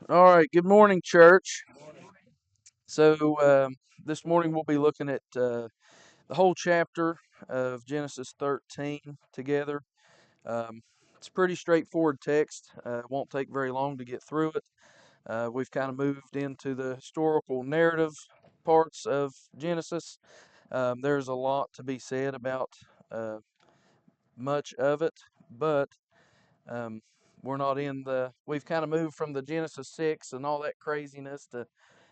All right, good morning, church. So, this morning we'll be looking at the whole chapter of Genesis 13 together. Um, it's a pretty straightforward text. It won't take very long to get through it. We've kind of moved into the historical narrative parts of Genesis. There's a lot to be said about uh, much of it, but um, we're not in the. We've kind of moved from the Genesis 6 and all that craziness to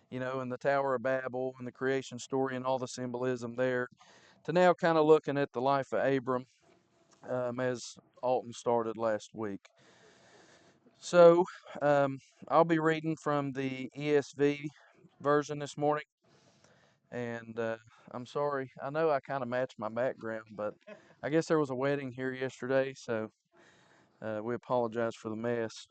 and the Tower of Babel and the creation story and all the symbolism there, to now kind of looking at the life of Abram as Alton started last week. So I'll be reading from the ESV version this morning, and I'm sorry, I know I kind of matched my background, but I guess there was a wedding here yesterday, so we apologize for the mess.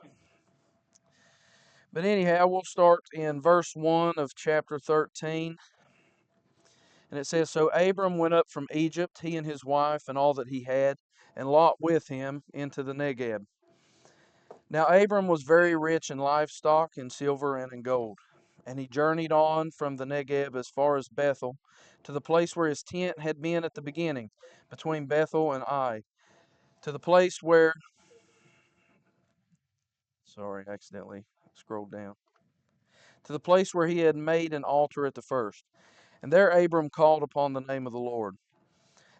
But anyhow, we'll start in verse 1 of chapter 13. And it says, So Abram went up from Egypt, he and his wife and all that he had, and Lot with him, into the Negeb. Now Abram was very rich in livestock, in silver, and in gold. And he journeyed on from the Negeb as far as Bethel, to the place where his tent had been at the beginning, between Bethel and Ai, to the place where, sorry, accidentally scrolled down, to the place where he had made an altar at the first. And there Abram called upon the name of the Lord.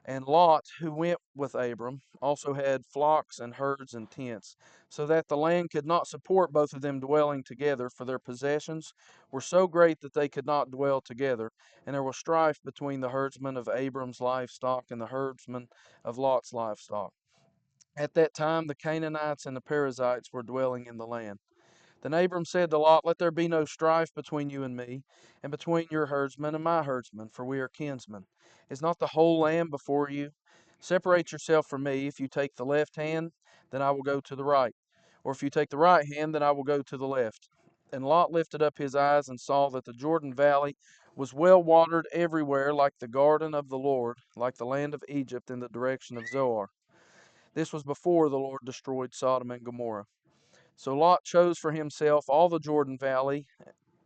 And Lot, who went with Abram, also had flocks and herds and tents, so that the land could not support both of them dwelling together, for their possessions were so great that they could not dwell together. And there was strife between the herdsmen of Abram's livestock and the herdsmen of Lot's livestock. At that time, the Canaanites and the Perizzites were dwelling in the land. Then Abram said to Lot, Let there be no strife between you and me, and between your herdsmen and my herdsmen, for we are kinsmen. Is not the whole land before you? Separate yourself from me. If you take the left hand, then I will go to the right. Or if you take the right hand, then I will go to the left. And Lot lifted up his eyes and saw that the Jordan Valley was well watered everywhere, like the garden of the Lord, like the land of Egypt in the direction of Zoar. This was before the Lord destroyed Sodom and Gomorrah. So Lot chose for himself all the Jordan Valley,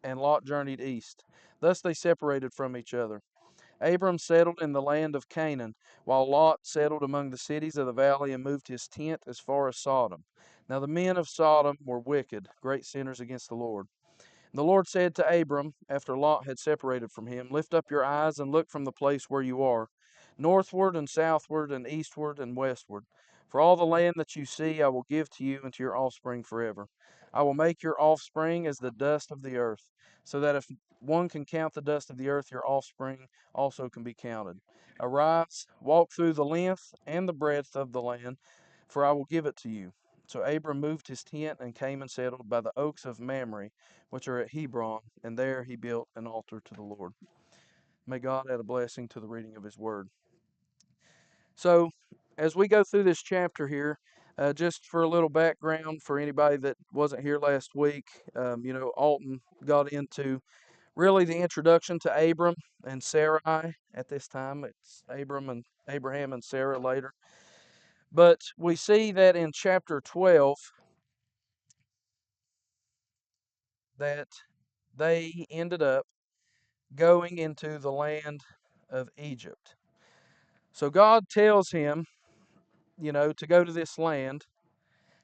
and Lot journeyed east. Thus they separated from each other. Abram settled in the land of Canaan, while Lot settled among the cities of the valley and moved his tent as far as Sodom. Now the men of Sodom were wicked, great sinners against the Lord. And the Lord said to Abram, after Lot had separated from him, Lift up your eyes and look from the place where you are, northward and southward and eastward and westward. For all the land that you see I will give to you and to your offspring forever. I will make your offspring as the dust of the earth, so that if one can count the dust of the earth, your offspring also can be counted. Arise, walk through the length and the breadth of the land, for I will give it to you. So Abram moved his tent and came and settled by the oaks of Mamre, which are at Hebron, and there he built an altar to the Lord. May God add a blessing to the reading of his word. So, as we go through this chapter here, just for a little background for anybody that wasn't here last week, Alton got into really the introduction to Abram and Sarai at this time. It's Abram and Abraham and Sarah later. But we see that in chapter 12 that they ended up going into the land of Egypt. So God tells him, to go to this land,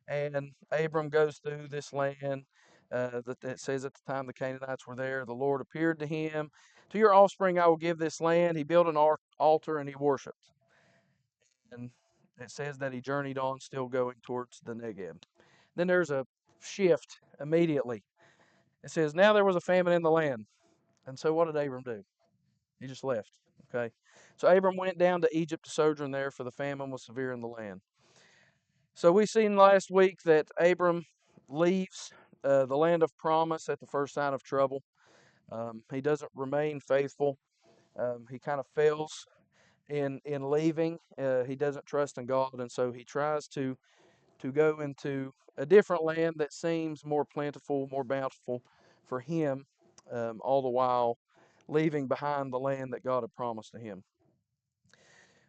and Abram goes through this land. That it says at the time the Canaanites were there, the Lord appeared to him. To your offspring I will give this land. He built an altar and he worshipped. And it says that he journeyed on, still going towards the Negeb. Then there's a shift immediately. It says, Now there was a famine in the land. And so what did Abram do? He just left. Okay. So Abram went down to Egypt to sojourn there, for the famine was severe in the land. So we seen last week that Abram leaves the land of promise at the first sign of trouble. He doesn't remain faithful. He kind of fails in leaving. He doesn't trust in God, and so he tries to go into a different land that seems more plentiful, more bountiful for him, all the while leaving behind the land that God had promised to him.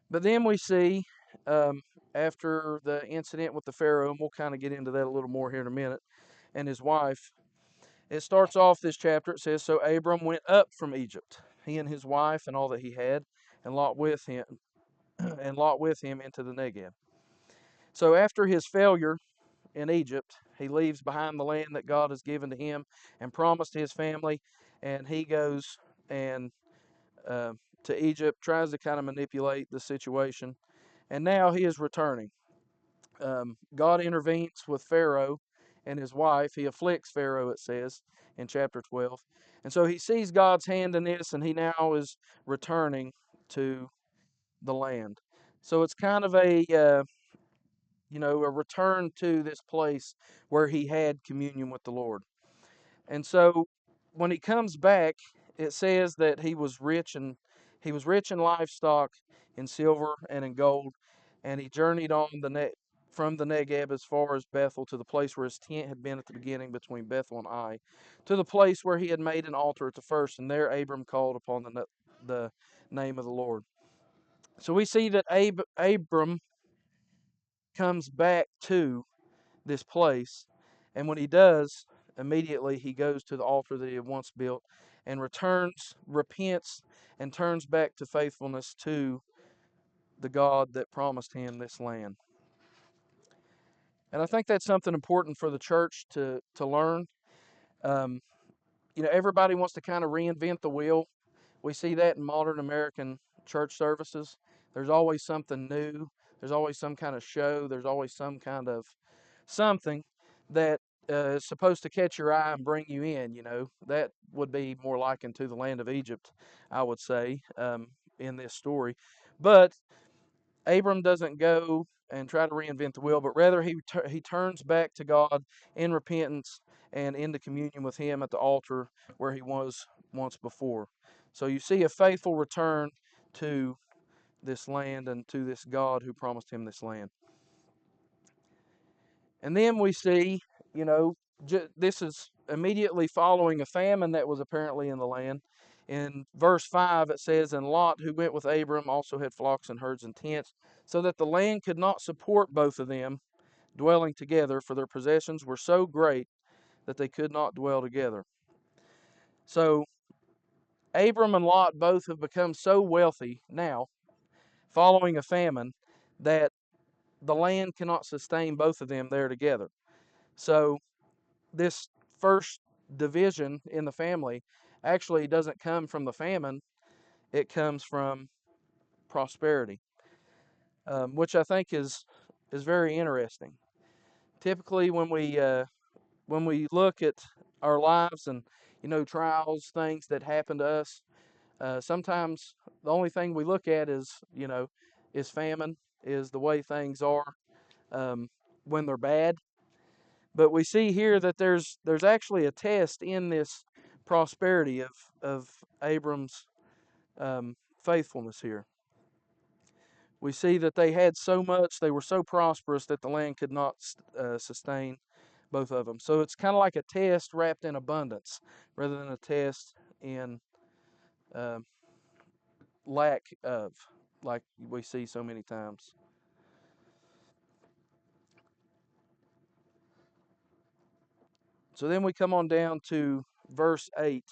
But then we see, um, after the incident with the Pharaoh, and we'll kind of get into that a little more here in a minute, and his wife, It starts off this chapter, it says, "So Abram went up from Egypt, he and his wife and all that he had, and Lot with him, and Lot with him into the Negev." So after his failure in Egypt, he leaves behind the land that God has given to him and promised to his family, and he goes and uh, to Egypt, tries to kind of manipulate the situation, and now he is returning. God intervenes with Pharaoh and his wife. He afflicts Pharaoh, it says in chapter 12. And so he sees God's hand in this, and he now is returning to the land. So it's kind of a return to this place where he had communion with the Lord. And so when he comes back, it says that he was rich in livestock, in silver and in gold, and he journeyed on from the Negeb as far as Bethel to the place where his tent had been at the beginning between Bethel and Ai, to the place where he had made an altar at the first, and there Abram called upon the name of the Lord. So we see that Abram comes back to this place. And when he does, immediately he goes to the altar that he had once built and returns, repents, and turns back to faithfulness to the God that promised him this land. And I think that's something important for the church to learn. Um, everybody wants to kind of reinvent the wheel. We see that in modern American church services. There's always something new. There's always some kind of show. There's always some kind of something that is supposed to catch your eye and bring you in. That would be more likened to the land of Egypt, I would say, in this story. But Abram doesn't go and try to reinvent the wheel, but rather he turns back to God in repentance and into communion with Him at the altar where he was once before. So you see a faithful return to this land and to this God who promised him this land. And then we see, you know, this is immediately following a famine that was apparently in the land. In verse 5, it says, "And Lot, who went with Abram, also had flocks and herds and tents, so that the land could not support both of them dwelling together, for their possessions were so great that they could not dwell together." So Abram and Lot both have become so wealthy now, following a famine, that the land cannot sustain both of them there together. So this first division in the family actually doesn't come from the famine, it comes from prosperity, which I think is very interesting. Typically, when we look at our lives and trials, things that happen to us, sometimes the only thing we look at is famine, is the way things are um, when they're bad. But we see here that there's actually a test in this prosperity of Abram's faithfulness here. We see that they had so much, they were so prosperous that the land could not sustain both of them. So it's kind of like a test wrapped in abundance rather than a test in uh, lack of, like we see so many times. So then we come on down to verse 8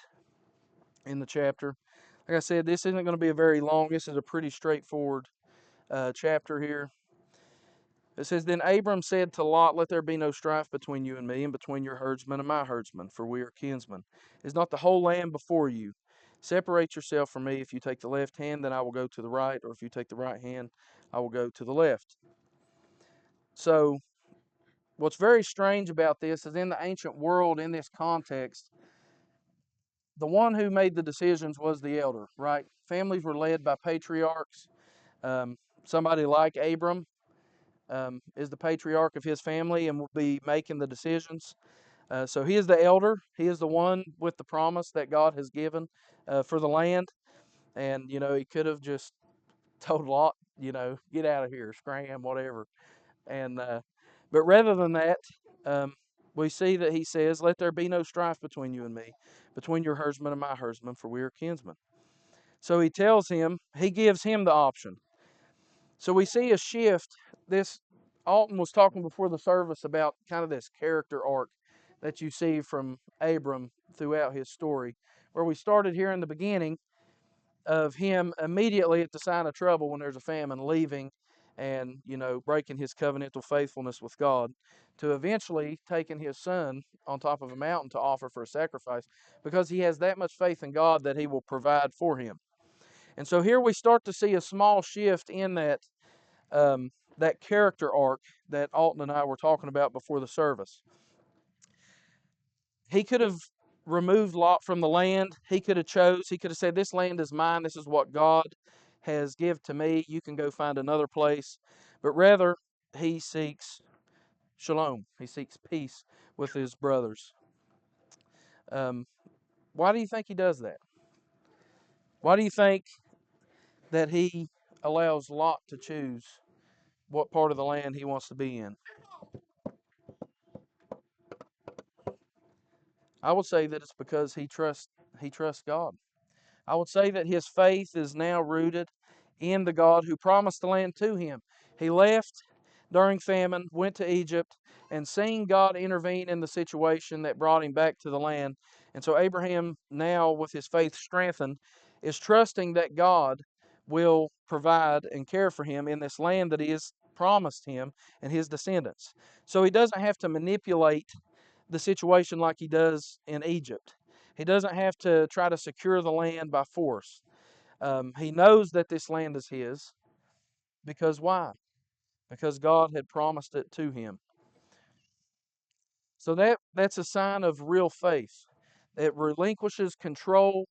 in the chapter. Like I said, this isn't going to be a very long, this is a pretty straightforward chapter here. It says, "Then Abram said to Lot, Let there be no strife between you and me, and between your herdsmen and my herdsmen, for we are kinsmen. Is not the whole land before you? Separate yourself from me. If you take the left hand, then I will go to the right, or if you take the right hand, I will go to the left." So, what's very strange about this is in the ancient world, in this context, the one who made the decisions was the elder, right? Families were led by patriarchs. Somebody like Abram is the patriarch of his family and will be making the decisions. So he is the elder. He is the one with the promise that God has given for the land. And, he could have just told Lot, get out of here, scram, whatever. And but rather than that, um, we see that he says, "Let there be no strife between you and me, between your herdsmen and my herdsmen, for we are kinsmen." So he gives him the option. So we see a shift. This Alton was talking before the service about kind of this character arc that you see from Abram throughout his story, where we started here in the beginning of him immediately at the sign of trouble when there's a famine leaving and, breaking his covenantal faithfulness with God, to eventually taking his son on top of a mountain to offer for a sacrifice because he has that much faith in God that he will provide for him. And so here we start to see a small shift in that character arc that Alton and I were talking about before the service. He could have removed Lot from the land. He could have said, this land is mine. This is what God has given to me. You can go find another place. But rather, he seeks shalom. He seeks peace with his brothers. Um, why do you think he does that? Why do you think that he allows Lot to choose what part of the land he wants to be in? I would say that it's because he trusts God. I would say that his faith is now rooted in the God who promised the land to him. He left during famine, went to Egypt, and seeing God intervene in the situation that brought him back to the land. And so Abraham, now with his faith strengthened, is trusting that God will provide and care for him in this land that he has promised him and his descendants. So he doesn't have to manipulate the situation like he does in Egypt. He doesn't have to try to secure the land by force. He knows that this land is his because why? Because God had promised it to him. So that's a sign of real faith. It relinquishes control,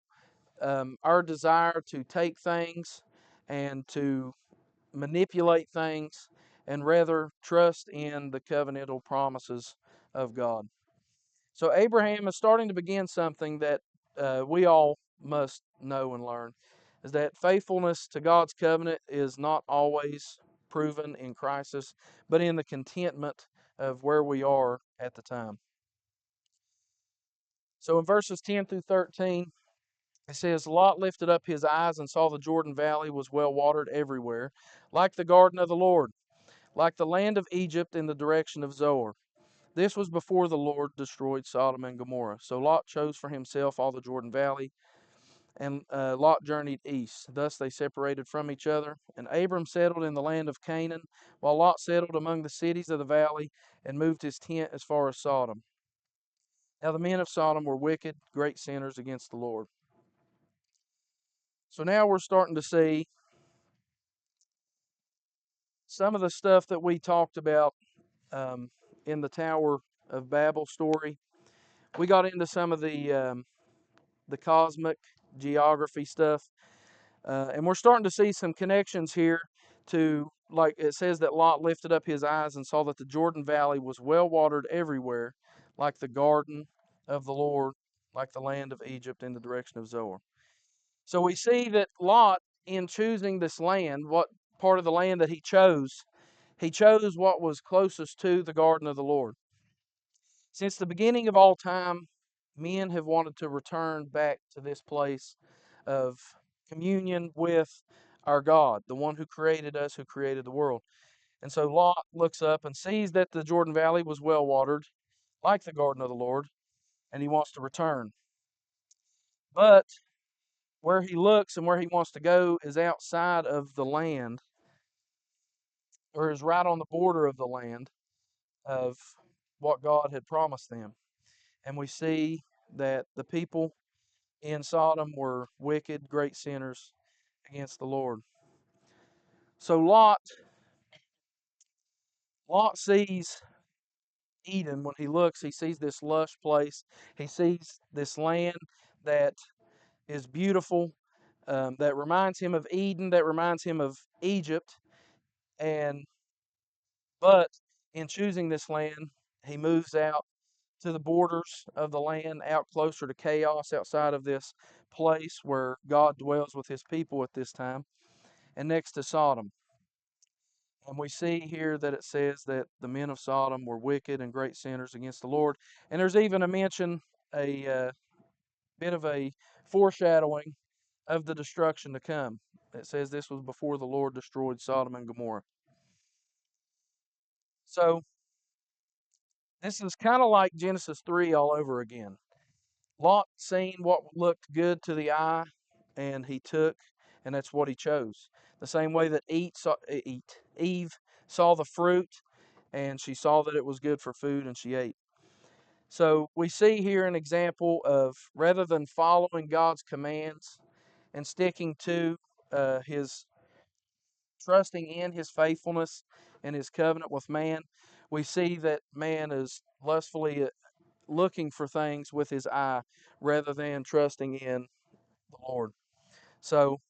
our desire to take things and to manipulate things, and rather trust in the covenantal promises of God. So Abraham is starting to begin something that we all must know and learn, is that faithfulness to God's covenant is not always proven in crisis, but in the contentment of where we are at the time. So in verses 10 through 13, it says, Lot lifted up his eyes and saw the Jordan Valley was well watered everywhere, like the garden of the Lord, like the land of Egypt in the direction of Zoar. This was before the Lord destroyed Sodom and Gomorrah. So Lot chose for himself all the Jordan Valley, and Lot journeyed east. Thus they separated from each other. And Abram settled in the land of Canaan, while Lot settled among the cities of the valley and moved his tent as far as Sodom. Now the men of Sodom were wicked, great sinners against the Lord. So now we're starting to see some of the stuff that we talked about um, in the Tower of Babel story. We got into some of the cosmic geography stuff. And we're starting to see some connections here to, like it says, that Lot lifted up his eyes and saw that the Jordan Valley was well watered everywhere, like the garden of the Lord, like the land of Egypt in the direction of Zoar. So we see that Lot, in choosing this land, what part of the land that he chose what was closest to the garden of the Lord. Since the beginning of all time, men have wanted to return back to this place of communion with our God, the one who created us, who created the world. And so Lot looks up and sees that the Jordan Valley was well watered, like the garden of the Lord, and he wants to return. But where he looks and where he wants to go is outside of the land, or is right on the border of the land of what God had promised them. And we see that the people in Sodom were wicked, great sinners against the Lord. So Lot sees Eden. When he looks, he sees this lush place. He sees this land that is beautiful, that reminds him of Eden, that reminds him of Egypt. And but in choosing this land, he moves out to the borders of the land, out closer to chaos, outside of this place where God dwells with his people at this time, and next to Sodom. And we see here that it says that the men of Sodom were wicked and great sinners against the Lord. And there's even a mention, a bit of a foreshadowing of the destruction to come. It says this was before the Lord destroyed Sodom and Gomorrah. So This is kind of like Genesis 3 all over again. Lot seen what looked good to the eye, and he took, and that's what he chose. The same way that Eve saw the fruit, and she saw that it was good for food, and she ate. So we see here an example of rather than following God's commands and sticking to his trusting in his faithfulness and his covenant with man, we see that man is lustfully looking for things with his eye rather than trusting in the Lord. So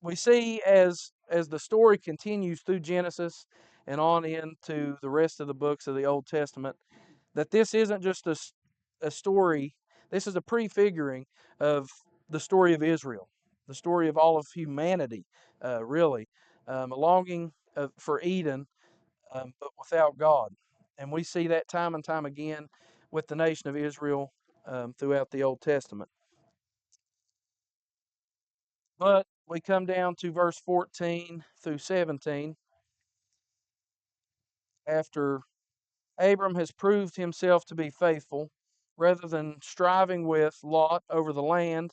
we see as the story continues through Genesis and on into the rest of the books of the Old Testament, that this isn't just a story, this is a prefiguring of the story of Israel, the story of all of humanity, really, a longing for Eden, but without God. And we see that time and time again with the nation of Israel throughout the Old Testament. But we come down to verse 14 through 17. After Abram has proved himself to be faithful, rather than striving with Lot over the land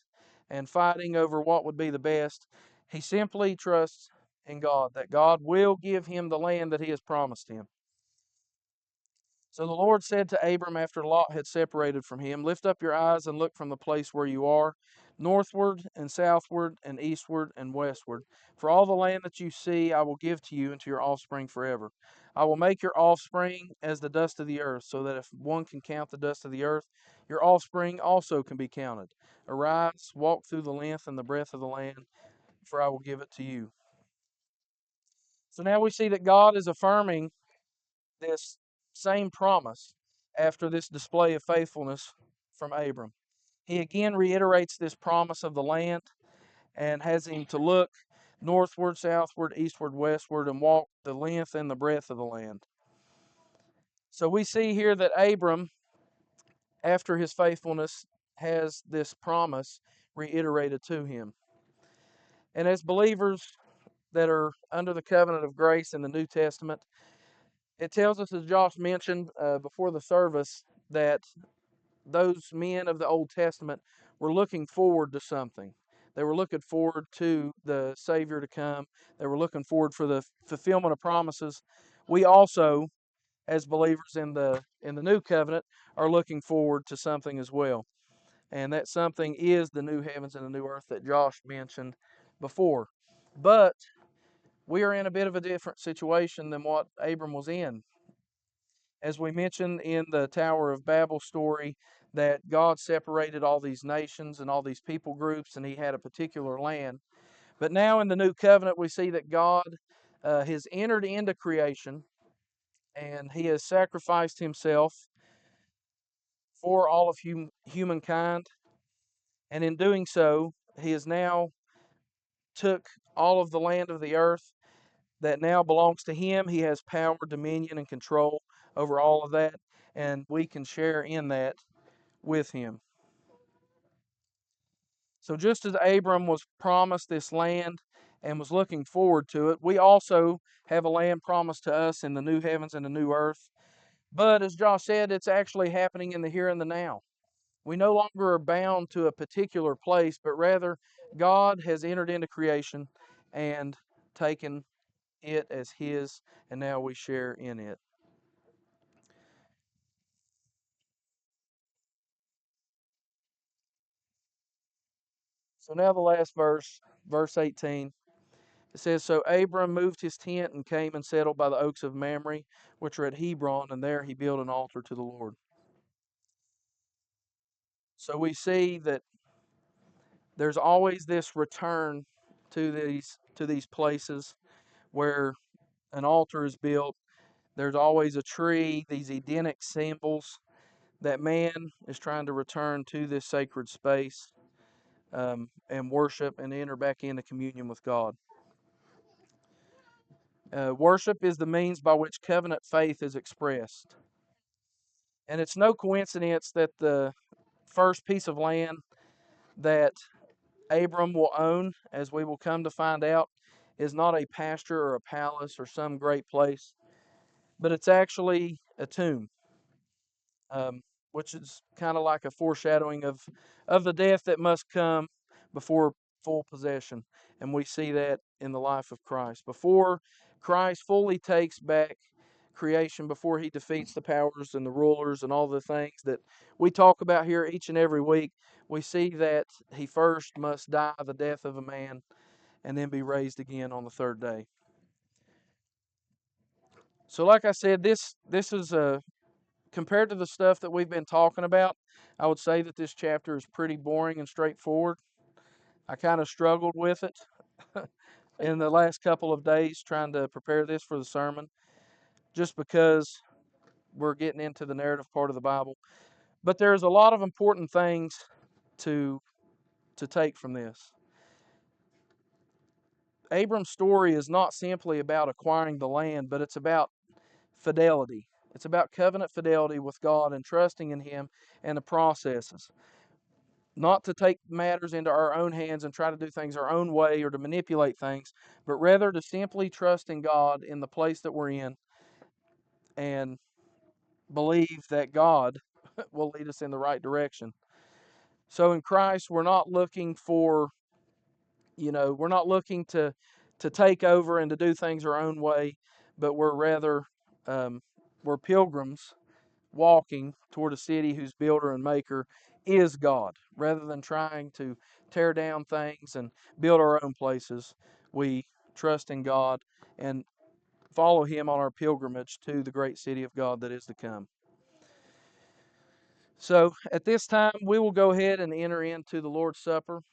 and fighting over what would be the best, he simply trusts in God, that God will give him the land that he has promised him. So the Lord said to Abram after Lot had separated from him, "Lift up your eyes and look from the place where you are, northward and southward and eastward and westward. For all the land that you see I will give to you and to your offspring forever. I will make your offspring as the dust of the earth, so that if one can count the dust of the earth, your offspring also can be counted. Arise, walk through the length and the breadth of the land, for I will give it to you." So now we see that God is affirming this same promise after this display of faithfulness from Abram. He again reiterates this promise of the land and has him to look northward, southward, eastward, westward, and walk the length and the breadth of the land. So we see here that Abram, after his faithfulness, has this promise reiterated to him. And as believers that are under the covenant of grace in the New Testament, it tells us, as Josh mentioned before the service, that those men of the Old Testament were looking forward to something. They were looking forward to the Savior to come. They were looking forward for the fulfillment of promises. We also, as believers in the new covenant, are looking forward to something as well. And that something is the new heavens and the new earth that Josh mentioned before. But we are in a bit of a different situation than what Abram was in. As we mentioned in the Tower of Babel story, that God separated all these nations and all these people groups, and he had a particular land. But now in the new covenant, we see that God has entered into creation, and he has sacrificed himself for all of humankind. And in doing so, he has now took all of the land of the earth that now belongs to him. He has power, dominion, and control over all of that, and we can share in that with him. So just as Abram was promised this land and was looking forward to it, we also have a land promised to us in the new heavens and the new earth. But as Josh said, it's actually happening in the here and the now. We no longer are bound to a particular place, but rather God has entered into creation and taken it as his, and now we share in it. So now the last verse, verse 18. It says, "So Abram moved his tent and came and settled by the oaks of Mamre, which are at Hebron, and there he built an altar to the Lord." So we see that there's always this return to these places where an altar is built. There's always a tree, these Edenic symbols that man is trying to return to this sacred space and worship and enter back into communion with God. Worship is the means by which covenant faith is expressed. And it's no coincidence that the first piece of land that Abram will own, as we will come to find out, is not a pasture or a palace or some great place, but it's actually a tomb. um, which is kind of like a foreshadowing of the death that must come before full possession. And we see that in the life of Christ. Before Christ fully takes back creation, before he defeats the powers and the rulers and all the things that we talk about here each and every week, we see that he first must die the death of a man and then be raised again on the third day. So like I said, this is compared to the stuff that we've been talking about, I would say that this chapter is pretty boring and straightforward. I kind of struggled with it in the last couple of days trying to prepare this for the sermon, just because we're getting into the narrative part of the Bible. But there's a lot of important things to take from this. Abram's story is not simply about acquiring the land, but it's about fidelity. It's about covenant fidelity with God and trusting in Him and the processes. Not to take matters into our own hands and try to do things our own way or to manipulate things, but rather to simply trust in God in the place that we're in and believe that God will lead us in the right direction. So in Christ, we're not looking for, we're not looking to take over and to do things our own way, but we're rather we're pilgrims walking toward a city whose builder and maker is God. Rather than trying to tear down things and build our own places, we trust in God and follow Him on our pilgrimage to the great city of God that is to come. So at this time, we will go ahead and enter into the Lord's Supper.